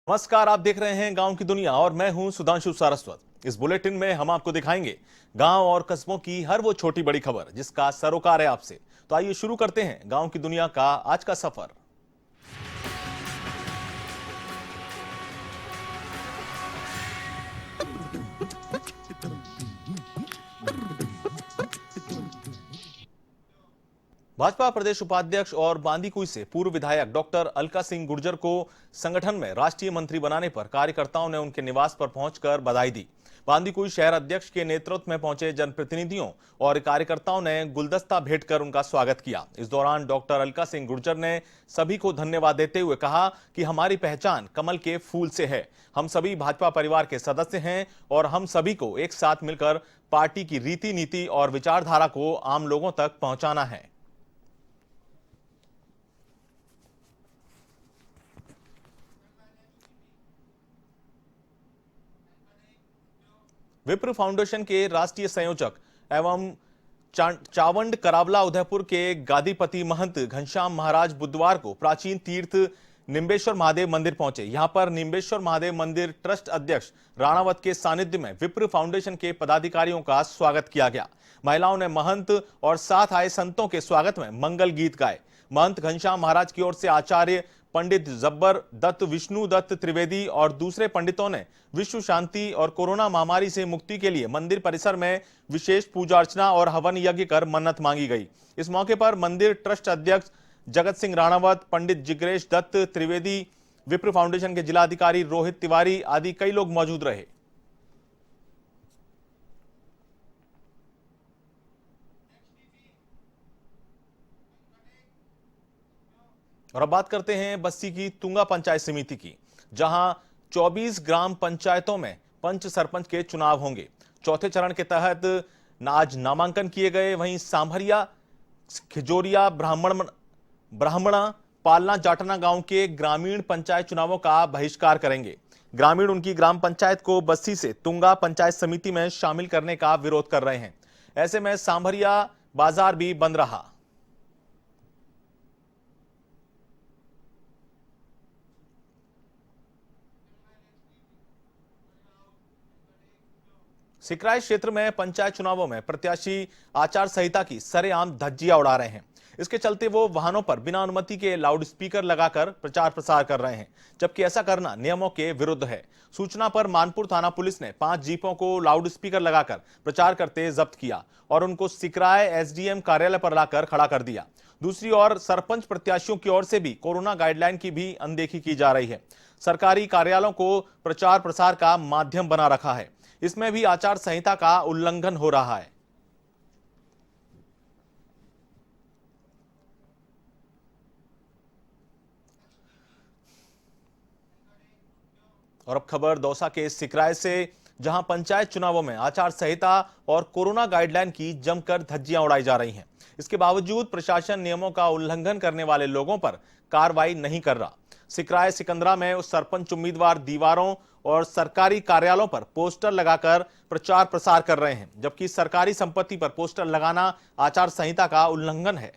नमस्कार, आप देख रहे हैं गांव की दुनिया और मैं हूं सुधांशु सारस्वत। इस बुलेटिन में हम आपको दिखाएंगे गांव और कस्बों की हर वो छोटी बड़ी खबर जिसका सरोकार है आपसे। तो आइए शुरू करते हैं गांव की दुनिया का आज का सफर। भाजपा प्रदेश उपाध्यक्ष और बांदीकुई से पूर्व विधायक डॉक्टर अलका सिंह गुर्जर को संगठन में राष्ट्रीय मंत्री बनाने पर कार्यकर्ताओं ने उनके निवास पर पहुंचकर बधाई दी। बांदीकुई शहर अध्यक्ष के नेतृत्व में पहुंचे जनप्रतिनिधियों और कार्यकर्ताओं ने गुलदस्ता भेंट कर उनका स्वागत किया। इस दौरान डॉक्टर अलका सिंह गुर्जर ने सभी को धन्यवाद देते हुए कहा कि हमारी पहचान कमल के फूल से है। हम सभी भाजपा परिवार के सदस्य हैं और हम सभी को एक साथ मिलकर पार्टी की रीति नीति और विचारधारा को आम लोगों तक पहुंचाना है। विप्र फाउंडेशन के राष्ट्रीय संयोजक एवं चावंड करावला उदयपुर के गादीपति महंत घनश्याम महाराज बुधवार को प्राचीन तीर्थ निम्बेश्वर महादेव मंदिर पहुंचे। यहां पर निम्बेश्वर महादेव मंदिर ट्रस्ट अध्यक्ष राणावत के सानिध्य में विप्र फाउंडेशन के पदाधिकारियों का स्वागत किया गया। महिलाओं ने महंत और साथ आए संतों के स्वागत में मंगल गीत गाए। महंत घनश्याम महाराज की ओर से आचार्य पंडित जब्बर दत्त, विष्णु दत्त त्रिवेदी और दूसरे पंडितों ने विश्व शांति और कोरोना महामारी से मुक्ति के लिए मंदिर परिसर में विशेष पूजा अर्चना और हवन यज्ञ कर मन्नत मांगी गई। इस मौके पर मंदिर ट्रस्ट अध्यक्ष जगत सिंह राणावत, पंडित जिग्नेश दत्त त्रिवेदी, विप्र फाउंडेशन के जिलाधिकारी रोहित तिवारी आदि कई लोग मौजूद रहे। और अब बात करते हैं बस्सी की तुंगा पंचायत समिति की, जहां 24 ग्राम पंचायतों में पंच सरपंच के चुनाव होंगे। चौथे चरण के तहत आज नामांकन किए गए। वहीं सांभरिया, खिजोरिया, ब्राह्मणा, पालना, जाटना गांव के ग्रामीण पंचायत चुनावों का बहिष्कार करेंगे। ग्रामीण उनकी ग्राम पंचायत को बस्सी से तुंगा पंचायत समिति में शामिल करने का विरोध कर रहे हैं। ऐसे में सांभरिया बाजार भी बंद रहा। सिकराय क्षेत्र में पंचायत चुनावों में प्रत्याशी आचार संहिता की सरेआम धज्जियां उड़ा रहे हैं। इसके चलते वो वाहनों पर बिना अनुमति के लाउड स्पीकर लगाकर प्रचार प्रसार कर रहे हैं, जबकि ऐसा करना नियमों के विरुद्ध है। सूचना पर मानपुर थाना पुलिस ने 5 जीपों को लाउड स्पीकर लगाकर प्रचार करते जब्त किया और उनको सिकराय एसडीएम कार्यालय पर लाकर खड़ा कर दिया। दूसरी ओर सरपंच प्रत्याशियों की ओर से भी कोरोना गाइडलाइन की भी अनदेखी की जा रही है। सरकारी कार्यालयों को प्रचार प्रसार का माध्यम बना रखा है। इसमें भी आचार संहिता का उल्लंघन हो रहा है। और अब खबर दौसा के सिकराय से, जहां पंचायत चुनावों में आचार संहिता और कोरोना गाइडलाइन की जमकर धज्जियां उड़ाई जा रही हैं। इसके बावजूद प्रशासन नियमों का उल्लंघन करने वाले लोगों पर कार्रवाई नहीं कर रहा। सिकराय सिकंदरा में उस सरपंच उम्मीदवार दीवारों और सरकारी कार्यालयों पर पोस्टर लगाकर प्रचार प्रसार कर रहे हैं, जबकि सरकारी संपत्ति पर पोस्टर लगाना आचार संहिता का उल्लंघन है।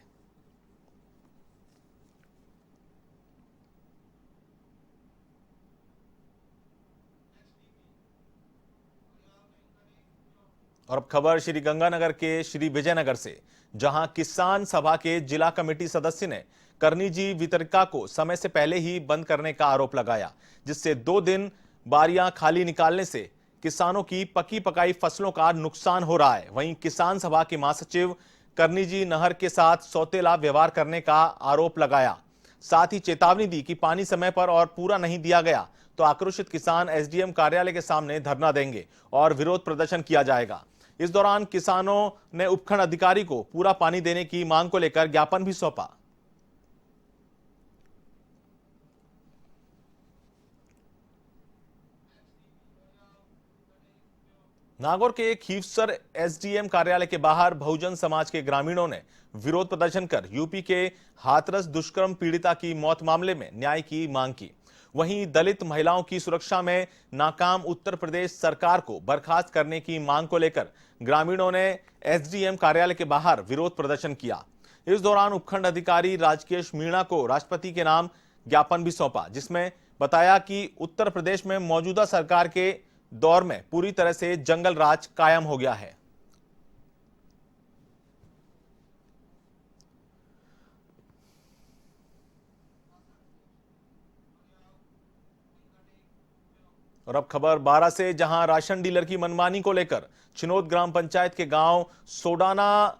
और अब खबर श्री गंगानगर के श्री विजयनगर से, जहां किसान सभा के जिला कमेटी सदस्य ने करनीजी वितरिका को समय से पहले ही बंद करने का आरोप लगाया, जिससे 2 दिन बारियां खाली निकालने से किसानों की पकी पकाई फसलों का नुकसान हो रहा है। वहीं किसान सभा के महासचिव करनीजी नहर के साथ सौतेला व्यवहार करने का आरोप लगाया। साथ ही चेतावनी दी कि पानी समय पर और पूरा नहीं दिया गया तो आक्रोशित किसान एसडीएम कार्यालय के सामने धरना देंगे और विरोध प्रदर्शन किया जाएगा। इस दौरान किसानों ने उपखंड अधिकारी को पूरा पानी देने की मांग को लेकर ज्ञापन भी सौंपा। नागौर के खीवसर एसडीएम कार्यालय के बाहर बहुजन समाज के ग्रामीणों ने विरोध प्रदर्शन कर यूपी के हाथरस दुष्कर्म पीड़िता की मौत मामले में न्याय की मांग की। वहीं दलित महिलाओं की सुरक्षा में नाकाम उत्तर प्रदेश सरकार को बर्खास्त करने की मांग को लेकर ग्रामीणों ने एसडीएम कार्यालय के बाहर विरोध प्रदर्शन किया। इस दौरान उपखंड अधिकारी राजकेश मीणा को राष्ट्रपति के नाम ज्ञापन भी सौंपा, जिसमें बताया कि उत्तर प्रदेश में मौजूदा सरकार के दौर में पूरी तरह से जंगल राज कायम हो गया है। और अब खबर बारा से, जहां राशन डीलर की मनमानी को लेकर चिनोद ग्राम पंचायत के गांव सोडाना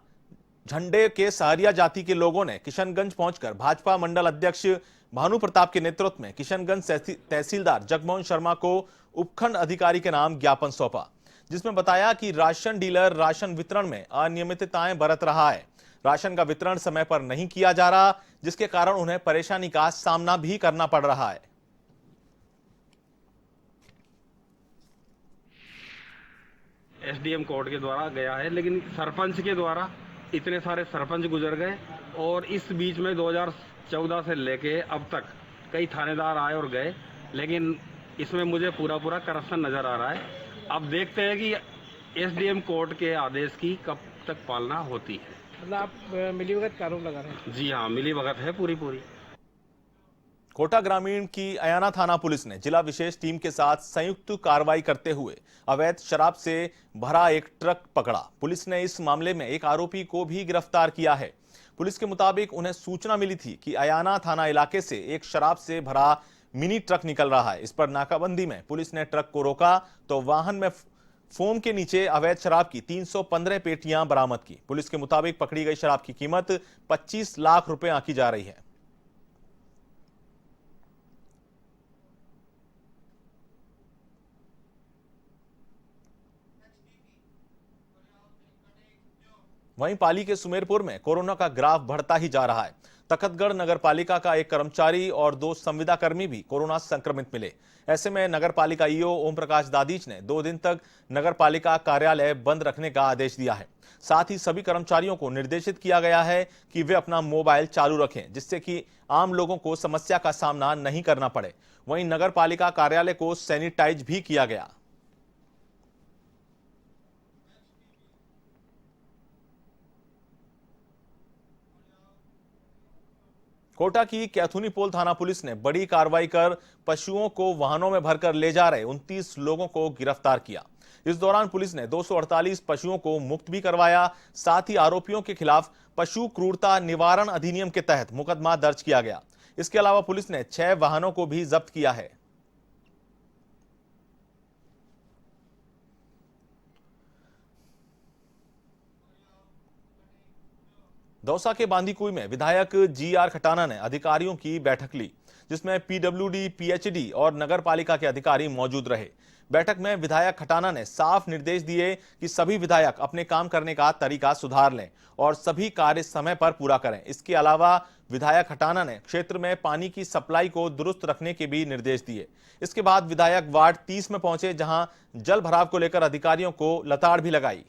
झंडे के सहारिया जाति के लोगों ने किशनगंज पहुंचकर भाजपा मंडल अध्यक्ष भानु प्रताप के नेतृत्व में किशनगंज तहसीलदार जगमोहन शर्मा को उपखंड अधिकारी के नाम ज्ञापन सौंपा, जिसमें बताया कि राशन डीलर राशन वितरण में अनियमितताएं बरत रहा है। राशन का वितरण समय पर नहीं किया जा रहा, जिसके कारण उन्हें परेशानी का सामना भी करना पड़ रहा है। एसडीएम कोर्ट के द्वारा गया है, लेकिन सरपंच के द्वारा इतने सारे सरपंच गुजर गए और इस बीच में 2014 से लेके अब तक कई थानेदार आए और गए, लेकिन इसमें मुझे पूरा करप्शन नजर आ रहा है। अब देखते हैं कि एसडीएम कोर्ट के आदेश की कब तक पालना होती है। मतलब आप मिलीभगत का आरोप लगा रहे हैं? जी हाँ, मिलीभगत है पूरी। कोटा ग्रामीण की अयाना थाना पुलिस ने जिला विशेष टीम के साथ संयुक्त कार्रवाई करते हुए अवैध शराब से भरा एक ट्रक पकड़ा। पुलिस ने इस मामले में एक आरोपी को भी गिरफ्तार किया है। पुलिस के मुताबिक उन्हें सूचना मिली थी कि अयाना थाना इलाके से एक शराब से भरा मिनी ट्रक निकल रहा है। इस पर नाकाबंदी में पुलिस ने ट्रक को रोका तो वाहन में फोम के नीचे अवैध शराब की 315 पेटियां बरामद की। पुलिस के मुताबिक पकड़ी गई शराब की कीमत 25 लाख रुपए आंकी जा रही है। वहीं पाली के सुमेरपुर में कोरोना का ग्राफ बढ़ता ही जा रहा है। तखतगढ़ नगर पालिका का एक कर्मचारी और 2 संविदा कर्मी भी कोरोना संक्रमित मिले। ऐसे में नगर पालिका ईओ ओम प्रकाश दादीच ने 2 दिन तक नगर पालिका कार्यालय बंद रखने का आदेश दिया है। साथ ही सभी कर्मचारियों को निर्देशित किया गया है कि वे अपना मोबाइल चालू रखें, जिससे कि आम लोगों को समस्या का सामना नहीं करना पड़े। वहीं नगर पालिका कार्यालय को सैनिटाइज भी किया गया। कोटा की कैथुनीपोल थाना पुलिस ने बड़ी कार्रवाई कर पशुओं को वाहनों में भरकर ले जा रहे 29 लोगों को गिरफ्तार किया। इस दौरान पुलिस ने 248 पशुओं को मुक्त भी करवाया। साथ ही आरोपियों के खिलाफ पशु क्रूरता निवारण अधिनियम के तहत मुकदमा दर्ज किया गया। इसके अलावा पुलिस ने 6 वाहनों को भी जब्त किया है। दौसा के बांदीकुई में विधायक जीआर खटाना ने अधिकारियों की बैठक ली, जिसमें पीडब्ल्यूडी, पीएचडी और नगर पालिका के अधिकारी मौजूद रहे। बैठक में विधायक खटाना ने साफ निर्देश दिए कि सभी विधायक अपने काम करने का तरीका सुधार लें और सभी कार्य समय पर पूरा करें। इसके अलावा विधायक खटाना ने क्षेत्र में पानी की सप्लाई को दुरुस्त रखने के भी निर्देश दिए। इसके बाद विधायक वार्ड 30 में पहुंचे, जहां जल भराव को लेकर अधिकारियों को लताड़ भी लगाई।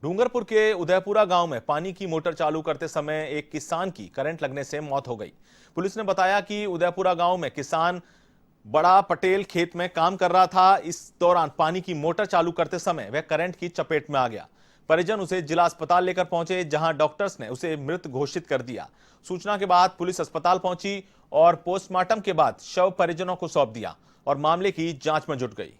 डूंगरपुर के उदयपुरा गांव में पानी की मोटर चालू करते समय एक किसान की करंट लगने से मौत हो गई। पुलिस ने बताया कि उदयपुरा गांव में किसान बड़ा पटेल खेत में काम कर रहा था। इस दौरान पानी की मोटर चालू करते समय वह करंट की चपेट में आ गया। परिजन उसे जिला अस्पताल लेकर पहुंचे, जहां डॉक्टर्स ने उसे मृत घोषित कर दिया। सूचना के बाद पुलिस अस्पताल पहुंची और पोस्टमार्टम के बाद शव परिजनों को सौंप दिया और मामले की जांच में जुट गई।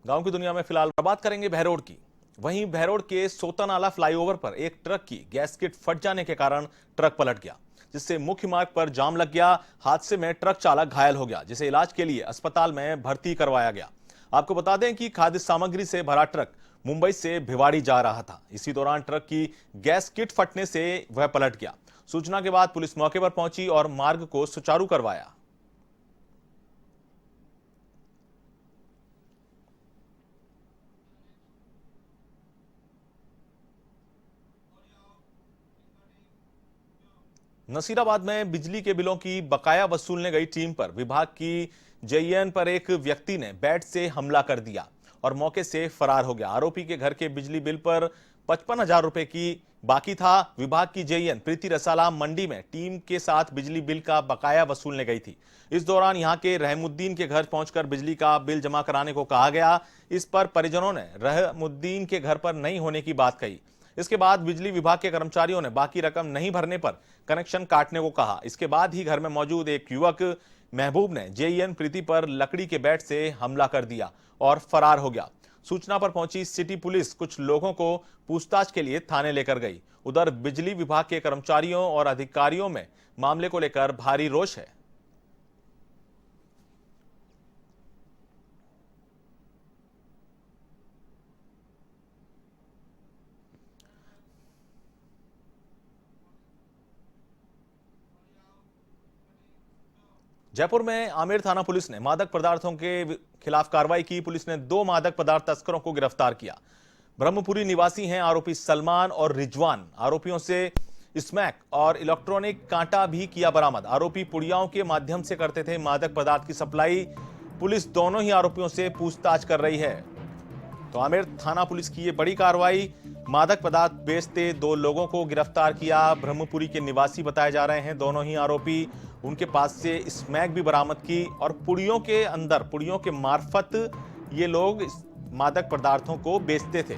गांव की दुनिया में फिलहाल बात करेंगे बहरोड की। वहीं बहरोड के सोतानाला फ्लाईओवर पर एक ट्रक की गैसकिट फट जाने के कारण ट्रक पलट गया, जिससे मुख्य मार्ग पर जाम लग गया। हादसे में ट्रक चालक घायल हो गया, जिसे इलाज के लिए अस्पताल में भर्ती करवाया गया। आपको बता दें कि खाद्य सामग्री से भरा ट्रक मुंबई से भिवाड़ी जा रहा था। इसी दौरान ट्रक की गैस किट फटने से वह पलट गया। सूचना के बाद पुलिस मौके पर पहुंची और मार्ग को सुचारू करवाया। नसीराबाद में बिजली के बिलों की बकाया वसूलने गई टीम पर विभाग की जेईएन पर एक व्यक्ति ने बैट से हमला कर दिया और मौके से फरार हो गया। आरोपी के घर के बिजली बिल पर 55,000 रुपए की बाकी था। विभाग की जेईएन प्रीति रसाला मंडी में टीम के साथ बिजली बिल का बकाया वसूलने गई थी। इस दौरान यहां के रहमुद्दीन के घर पहुंचकर बिजली का बिल जमा कराने को कहा गया। इस पर परिजनों ने रहमुद्दीन के घर पर नहीं होने की बात कही। इसके बाद बिजली विभाग के कर्मचारियों ने बाकी रकम नहीं भरने पर कनेक्शन काटने को कहा। इसके बाद ही घर में मौजूद एक युवक महबूब ने जेईएन प्रीति पर लकड़ी के बैट से हमला कर दिया और फरार हो गया। सूचना पर पहुंची सिटी पुलिस कुछ लोगों को पूछताछ के लिए थाने लेकर गई। उधर बिजली विभाग के कर्मचारियों और अधिकारियों में मामले को लेकर भारी रोष है। जयपुर में आमेर थाना पुलिस ने मादक पदार्थों के खिलाफ कार्रवाई की। पुलिस ने 2 मादक पदार्थ तस्करों को गिरफ्तार किया। ब्रह्मपुरी निवासी हैं आरोपी सलमान और रिजवान। आरोपियों से स्मैक और इलेक्ट्रॉनिक कांटा भी किया बरामद। आरोपी पुड़ियाओं के माध्यम से करते थे मादक पदार्थ की सप्लाई। पुलिस दोनों ही आरोपियों से पूछताछ कर रही है। तो आमेर थाना पुलिस की ये बड़ी कार्रवाई। मादक पदार्थ बेचते 2 लोगों को गिरफ्तार किया। ब्रह्मपुरी के निवासी बताए जा रहे हैं दोनों ही आरोपी। उनके पास से स्मैक भी बरामद की और पुड़ियों के मार्फत ये लोग मादक पदार्थों को बेचते थे।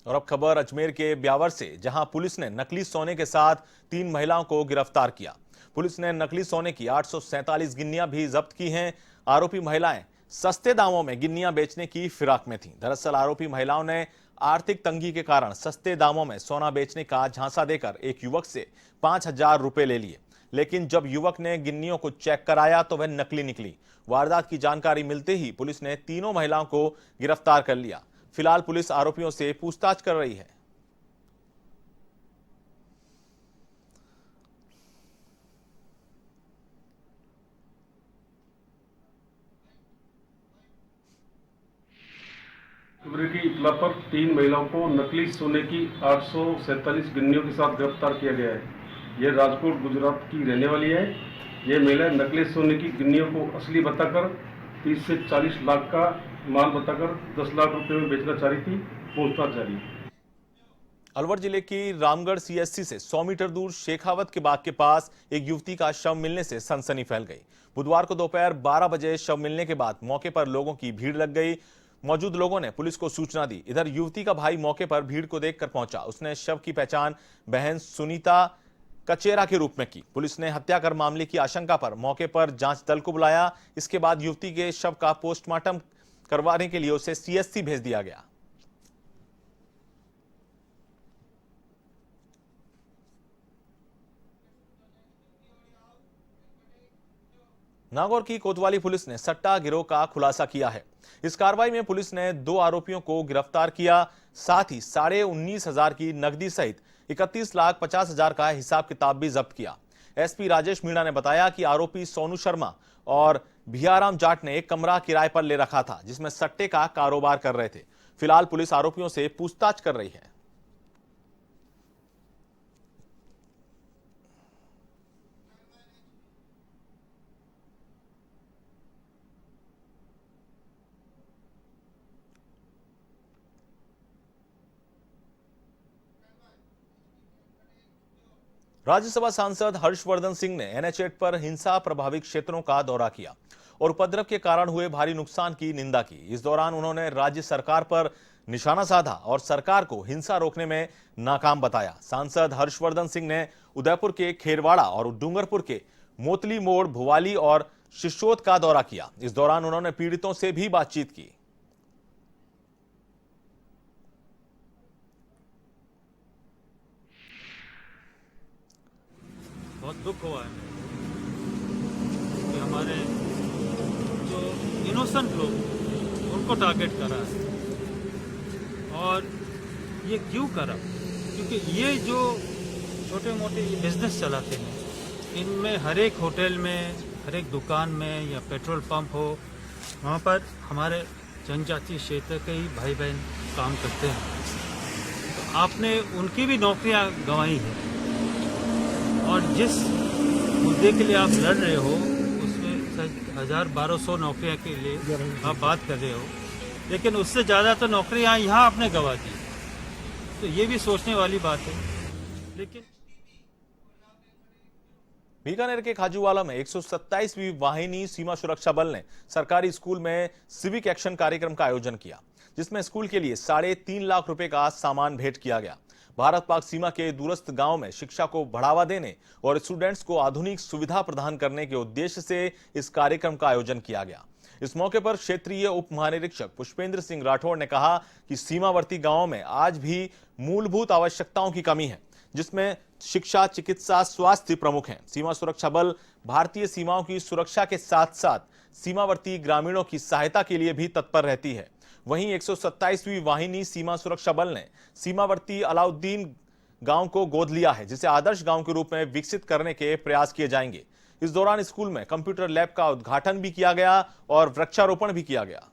और अब खबर अजमेर के ब्यावर से, जहां पुलिस ने नकली सोने के साथ 3 महिलाओं को गिरफ्तार किया। पुलिस ने नकली सोने की 847 गिन्नियां भी जब्त की हैं। आरोपी महिलाएं सस्ते दामों में गिन्नियां बेचने की फिराक में थीं। दरअसल आरोपी महिलाओं ने आर्थिक तंगी के कारण सस्ते दामों में सोना बेचने का झांसा देकर एक युवक से 5,000 रुपए ले लिए, लेकिन जब युवक ने गिन्नियों को चेक कराया तो वह नकली निकली। वारदात की जानकारी मिलते ही पुलिस ने तीनों महिलाओं को गिरफ्तार कर लिया। फिलहाल पुलिस आरोपियों से पूछताछ कर रही है। की इतला पर 3 महिलाओं को नकली सोने की 847 गिन्नियों के साथ गिरफ्तार किया गया है। यह राजकोट गुजरात की रहने वाली है। ये महिला नकली सोने की गिन्नियों को असली बताकर 30 से 40 लाख का माल बताकर 10 लाख रुपए में बेचना चाह रही थी। पूछताछ जारी। अलवर जिले की रामगढ़ सीएससी से 100 मीटर दूर शेखावत के बाग के पास एक युवती का शव मिलने से सनसनी फैल गई। बुधवार को दोपहर 12 बजे शव मिलने के बाद मौके पर लोगों की भीड़ लग गई। मौजूद लोगों ने पुलिस को सूचना दी। इधर युवती का भाई मौके पर भीड़ को देखकर पहुंचा। उसने शव की पहचान बहन सुनीता कचेरा के रूप में की। पुलिस ने हत्या कर मामले की आशंका पर मौके पर जांच दल को बुलाया। इसके बाद युवती के शव का पोस्टमार्टम करवाने के लिए उसे सीएससी भेज दिया गया। नागौर की कोतवाली पुलिस ने सट्टा गिरोह का खुलासा किया है। इस कार्रवाई में पुलिस ने 2 आरोपियों को गिरफ्तार किया। साथ ही 19,500 की नकदी सहित 31,50,000 का हिसाब किताब भी जब्त किया। एसपी राजेश मीणा ने बताया कि आरोपी सोनू शर्मा और भियाराम जाट ने एक कमरा किराए पर ले रखा था, जिसमें सट्टे का कारोबार कर रहे थे। फिलहाल पुलिस आरोपियों से पूछताछ कर रही है। राज्यसभा सांसद हर्षवर्धन सिंह ने NH8 पर हिंसा प्रभावित क्षेत्रों का दौरा किया और उपद्रव के कारण हुए भारी नुकसान की निंदा की। इस दौरान उन्होंने राज्य सरकार पर निशाना साधा और सरकार को हिंसा रोकने में नाकाम बताया। सांसद हर्षवर्धन सिंह ने उदयपुर के खेरवाड़ा और डूंगरपुर के मोतली मोड़, भुवाली और शिशोद का दौरा किया। इस दौरान उन्होंने पीड़ितों से भी बातचीत की। बहुत दुख हुआ है कि हमारे जो इनोसेंट लोग उनको टारगेट करा है। और ये क्यों करा? क्योंकि ये जो छोटे मोटे बिजनेस चलाते हैं, इनमें हर एक होटल में, हर एक दुकान में या पेट्रोल पंप हो, वहाँ पर हमारे जनजातीय क्षेत्र के ही भाई बहन काम करते हैं। तो आपने उनकी भी नौकरियाँ गंवाई हैं और जिस मुद्दे के लिए आप लड़ रहे हो उसमें 1200 नौकरियां के लिए आप बात कर रहे हो, लेकिन उससे ज़्यादा तो नौकरियां यहाँ आपने गंवा दी, तो ये भी सोचने वाली बात है। लेकिन बीकानेर के खाजूवाला में 127वीं वाहिनी सीमा सुरक्षा बल ने सरकारी स्कूल में सिविक एक्शन कार्यक्रम का आयोजन किया, जिसमें स्कूल के लिए 3.5 लाख रुपए का सामान भेंट किया गया। भारत पाक सीमा के दूरस्थ गांव में शिक्षा को बढ़ावा देने और स्टूडेंट्स को आधुनिक सुविधा प्रदान करने के उद्देश्य से इस कार्यक्रम का आयोजन किया गया। इस मौके पर क्षेत्रीय उप महानिरीक्षक पुष्पेंद्र सिंह राठौड़ ने कहा कि सीमावर्ती गांवों में आज भी मूलभूत आवश्यकताओं की कमी है, जिसमें शिक्षा, चिकित्सा, स्वास्थ्य प्रमुख हैं। सीमा सुरक्षा बल भारतीय सीमाओं की सुरक्षा के साथ साथ सीमावर्ती ग्रामीणों की सहायता के लिए भी तत्पर रहती है। वहीं 127वीं वाहिनी सीमा सुरक्षा बल ने सीमावर्ती अलाउद्दीन गांव को गोद लिया है, जिसे आदर्श गांव के रूप में विकसित करने के प्रयास किए जाएंगे। इस दौरान स्कूल में कंप्यूटर लैब का उद्घाटन भी किया गया और वृक्षारोपण भी किया गया।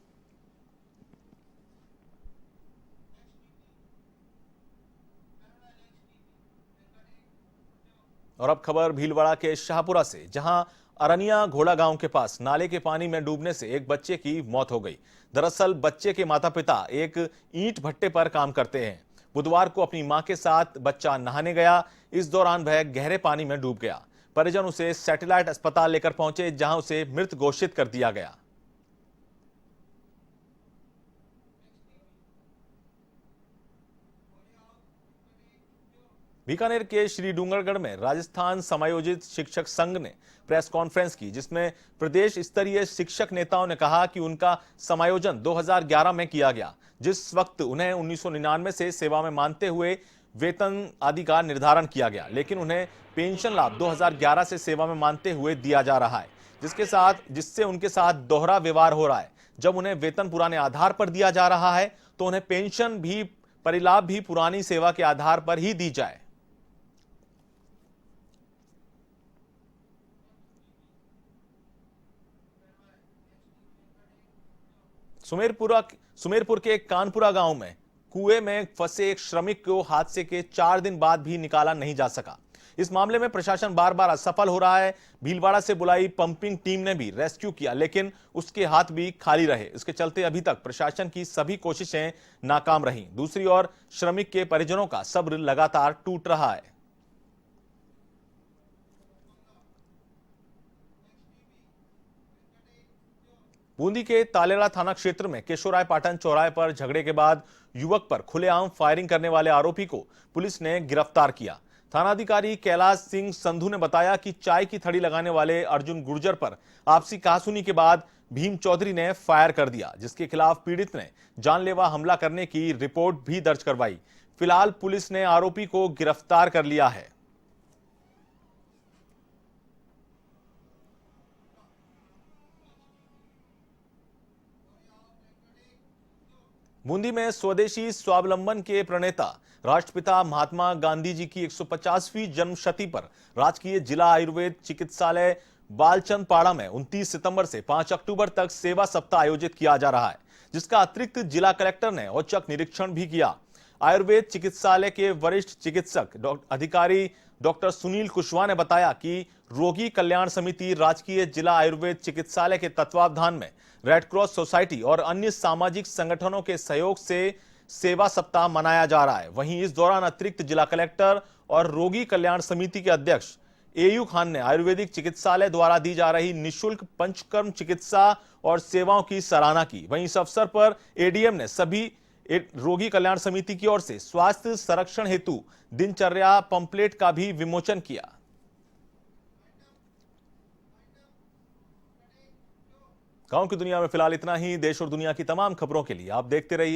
और अब खबर भीलवाड़ा के शाहपुरा से, जहां अरनिया घोड़ा गांव के पास नाले के पानी में डूबने से एक बच्चे की मौत हो गई। दरअसल बच्चे के माता पिता एक ईंट भट्टे पर काम करते हैं। बुधवार को अपनी मां के साथ बच्चा नहाने गया। इस दौरान वह गहरे पानी में डूब गया। परिजन उसे सैटेलाइट अस्पताल लेकर पहुंचे, जहां उसे मृत घोषित कर दिया गया। बीकानेर के श्री डूंगरगढ़ में राजस्थान समायोजित शिक्षक संघ ने प्रेस कॉन्फ्रेंस की, जिसमें प्रदेश स्तरीय शिक्षक नेताओं ने कहा कि उनका समायोजन 2011 में किया गया, जिस वक्त उन्हें 1999 से सेवा में मानते हुए वेतन आदि का निर्धारण किया गया, लेकिन उन्हें पेंशन लाभ 2011 से सेवा में मानते हुए दिया जा रहा है, जिससे उनके साथ दोहरा व्यवहार हो रहा है। जब उन्हें वेतन पुराने आधार पर दिया जा रहा है तो उन्हें पेंशन भी, परिलाभ भी पुरानी सेवा के आधार पर ही दी जाए। सुमेरपुर के कानपुरा गांव में कुएं में फंसे एक श्रमिक को हादसे के 4 दिन बाद भी निकाला नहीं जा सका। इस मामले में प्रशासन बार बार असफल हो रहा है। भीलवाड़ा से बुलाई पंपिंग टीम ने भी रेस्क्यू किया, लेकिन उसके हाथ भी खाली रहे। इसके चलते अभी तक प्रशासन की सभी कोशिशें नाकाम रहीं। दूसरी ओर श्रमिक के परिजनों का सब्र लगातार टूट रहा है। बूंदी के तालेरा थाना क्षेत्र में केशोराय पाटन चौराहे पर झगड़े के बाद युवक पर खुलेआम फायरिंग करने वाले आरोपी को पुलिस ने गिरफ्तार किया। थानाधिकारी कैलाश सिंह संधू ने बताया कि चाय की थड़ी लगाने वाले अर्जुन गुर्जर पर आपसी कहासुनी के बाद भीम चौधरी ने फायर कर दिया, जिसके खिलाफ पीड़ित ने जानलेवा हमला करने की रिपोर्ट भी दर्ज करवाई। फिलहाल पुलिस ने आरोपी को गिरफ्तार कर लिया है। बूंदी में स्वदेशी स्वावलंबन के प्रणेता राष्ट्रपिता महात्मा गांधी जी की 150वीं जन्म शती पर राजकीय जिला आयुर्वेद चिकित्सालय बालचंद पाड़ा में 29 सितंबर से 5 अक्टूबर तक सेवा सप्ताह आयोजित किया जा रहा है, जिसका अतिरिक्त जिला कलेक्टर ने औचक निरीक्षण भी किया। आयुर्वेद चिकित्सालय के वरिष्ठ चिकित्सक अधिकारी डॉक्टर सुनील कुशवाहा ने बताया कि रोगी कल्याण समिति राजकीय जिला आयुर्वेद चिकित्सालय के तत्वावधान में रेड क्रॉस सोसाइटी और अन्य सामाजिक संगठनों के सहयोग से सेवा सप्ताह मनाया जा रहा है। वहीं इस दौरान अतिरिक्त जिला कलेक्टर और रोगी कल्याण समिति के अध्यक्ष एयू खान ने आयुर्वेदिक चिकित्सालय द्वारा दी जा रही निःशुल्क पंचकर्म चिकित्सा और सेवाओं की सराहना की। वहीं इस अवसर पर एडीएम ने सभी रोगी कल्याण समिति की ओर से स्वास्थ्य संरक्षण हेतु दिनचर्या पंपलेट का भी विमोचन किया। गांव की दुनिया में फिलहाल इतना ही। देश और दुनिया की तमाम खबरों के लिए आप देखते रहिए